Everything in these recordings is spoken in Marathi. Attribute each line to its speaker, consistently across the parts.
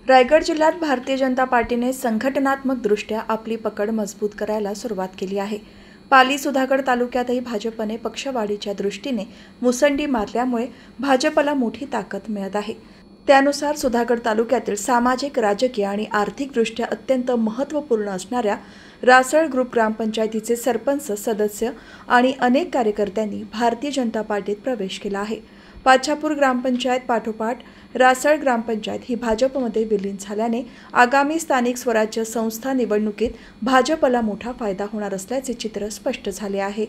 Speaker 1: रायगड जिल्ह्यात भारतीय जनता पार्टीने संघटनात्मकदृष्ट्या आपली पकड मजबूत करायला सुरुवात केली आहे। पाली सुधागड तालुक्यातही भाजपने पक्षवाढीच्या दृष्टीने मुसंडी मारल्यामुळे भाजपला मोठी ताकद मिळत आहे। त्यानुसार सुधागड तालुक्यातील सामाजिक, राजकीय आणि आर्थिकदृष्ट्या अत्यंत महत्त्वपूर्ण असणाऱ्या रासळ ग्रुप ग्रामपंचायतीचे सरपंच, सदस्य आणि अनेक कार्यकर्त्यांनी भारतीय जनता पार्टीत प्रवेश केला आहे। पाछापूर ग्रामपंचायत पाठोपाठ रासळ ग्रामपंचायत ही भाजपमध्ये विलीन झाल्याने आगामी स्थानिक स्वराज्य संस्था निवडणुकीत भाजपला मोठा फायदा होणार असल्याचे चित्र स्पष्ट झाले आहे।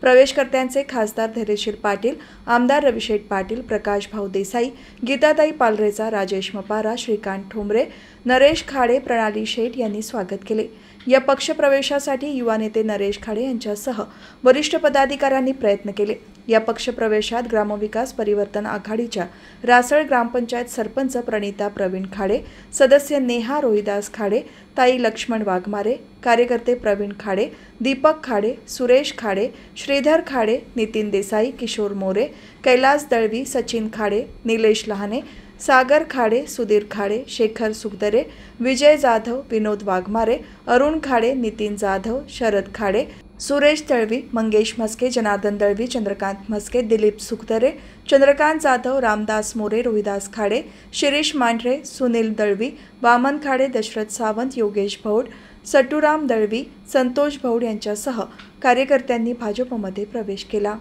Speaker 1: प्रवेशकर्त्यांचे खासदार धैर्यशील पाटील, आमदार रविशेठ पाटील, प्रकाश भाऊ देसाई, गीताताई पालरेचा, राजेश मपारा, श्रीकांत ठोंबरे, नरेश खाडे, प्रणाली शेठ यांनी स्वागत केले। या पक्षप्रवेशासाठी युवा नेते नरेश खाडे यांच्यासह वरिष्ठ पदाधिकाऱ्यांनी प्रयत्न केले। या पक्षप्रवेशात ग्रामविकास परिवर्तन आघाडीच्या रासळ ग्रामपंचायत सरपंच प्रणिता प्रवीण खाडे, सदस्य नेहा रोहिदास खाडे, ताई लक्ष्मण वाघमारे, कार्यकर्ते प्रवीण खाडे, दीपक खाडे, सुरेश खाडे, श्रीधर खाडे, नितीन देसाई, किशोर मोरे, कैलास दळवी, सचिन खाडे, निलेश लहाने, सागर खाडे, सुधीर खाडे, शेखर सुखदरे, विजय जाधव, विनोद वाघमारे, अरुण खाडे, नितीन जाधव, शरद खाडे, सुरेश दळवी, मंगेश म्हस्के, जनार्दन दळवी, चंद्रकांत म्हस्के, दिलीप सुखदरे, चंद्रकांत जाधव, रामदास मोरे, रोहिदास खाडे, शिरीष मांढरे, सुनील दळवी, वामन खाडे, दशरथ सावंत, योगेश भौड, सटुराम दळवी, संतोष भौड यांच्यासह कार्यकर्त्यांनी भाजपमध्ये प्रवेश केला।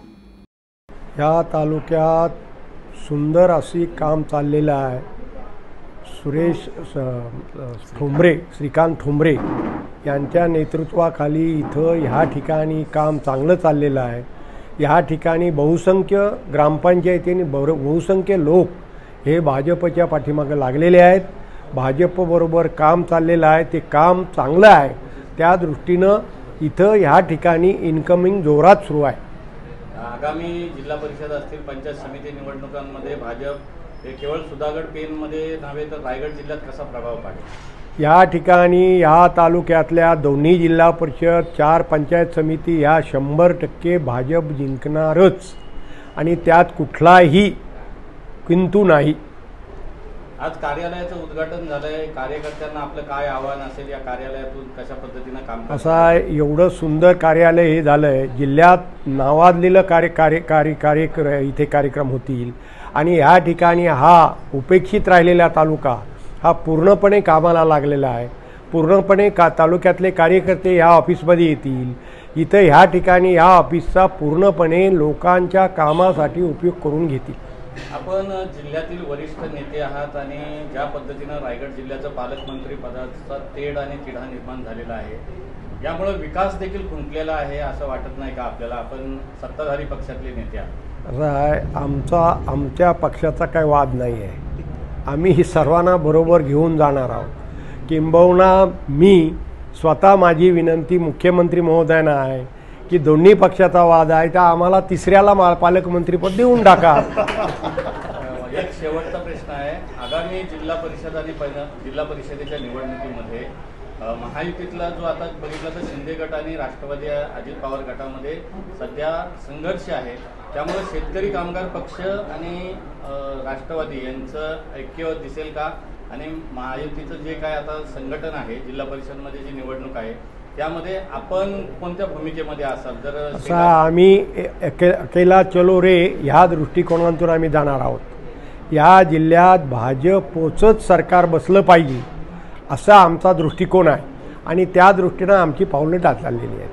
Speaker 2: या तालुक्यात सुंदर अशी काम चाललेलं आहे। सुरेश ठोंबरे, श्रीकांत ठोंबरे यांच्या नेतृत्वाखाली इथं ह्या ठिकाणी काम चांगलं चाललेलं आहे। ह्या ठिकाणी बहुसंख्य ग्रामपंचायतीने बहुसंख्य लोक हे भाजपच्या पाठीमागे लागलेले आहेत। भाजपबरोबर काम चाललेलं आहे, ते काम चांगलं आहे। त्या दृष्टीनं इथं ह्या ठिकाणी इन्कमिंग जोरात सुरू आहे।
Speaker 3: आगामी जिल्हा परिषद असतील, पंचायत समिती निवडणुकांमध्ये भाजप हे केवळ सुधागड पेनमध्ये नव्हे तर रायगड जिल्ह्यात कसा प्रभाव पाडेल?
Speaker 2: या ठिकाणी या तालुक्यातल्या दोन्ही जिल्हा परिषद, 4 पंचायत समिती ह्या 100% भाजप जिंकणारच आणि त्यात कुठलाही किंतु नाही।
Speaker 3: आज कार्यालयाचं उद्घाटन झालंय, कार्यकर्त्यांना आपलं काय आव्हान असेल, या कार्यालयातून कशा पद्धतीने काम
Speaker 2: असा एवढं सुंदर कार्यालय हे झालंय, जिल्ह्यात नावाजलेलं इथे कार्यक्रम होतील आणि या ठिकाणी हा उपेक्षित राहिलेला तालुका हा पूर्णपणे कामाला लागलेला आहे। पूर्णपणे तालुक्यातले कार्यकर्ते ह्या ऑफिसमध्ये येतील। इथं ह्या ठिकाणी ह्या ऑफिसचा पूर्णपणे लोकांच्या कामासाठी उपयोग करून घेतील।
Speaker 3: आपण जिल्ह्यातील वरिष्ठ नेते आहात आणि ज्या पद्धतीनं रायगड जिल्ह्याचं पालकमंत्री पदाचा तेढ आणि तिढा निर्माण झालेला आहे, यामुळे विकास देखील खुंटलेला आहे असं वाटत नाही का आपल्याला? आपण सत्ताधारी पक्षातले नेते आहात।
Speaker 2: आमच्या पक्षाचा काही वाद नाही आहे। आम्ही ही सर्वांना बरोबर घेऊन जाणार आहोत। किंबहुना मी स्वतः माझी विनंती मुख्यमंत्री महोदयांना आहे की दोन्ही पक्षाचा वाद आहे तर आम्हाला तिसऱ्याला पालकमंत्रीपद देऊन टाका।
Speaker 3: एक शेवटचा प्रश्न आहे, आगामी जिल्हा परिषद आणि जिल्हा परिषदेच्या निवडणुकीमध्ये महायुतीतला जो आता बघितला तर शिंदे गट आणि राष्ट्रवादी अजित पवार गटामध्ये सध्या संघर्ष आहे, त्यामुळे शेतकरी कामगार पक्ष आणि राष्ट्रवादी यांचं ऐक्य दिसेल का? आणि महायुतीचं जे काय आता संघटन आहे, जिल्हा परिषदमध्ये जी निवडणूक आहे, त्यामध्ये आपण कोणत्या भूमिकेमध्ये असाल? जर
Speaker 2: आम्ही अकेला चलो रे ह्या दृष्टिकोनातून आम्ही जाणार आहोत। या जिल्ह्यात भाजपचंच सरकार बसलं पाहिजे असा आमचा दृष्टिकोन आहे आणि त्या दृष्टीनं आमची पावलं टाकलेली आहेत।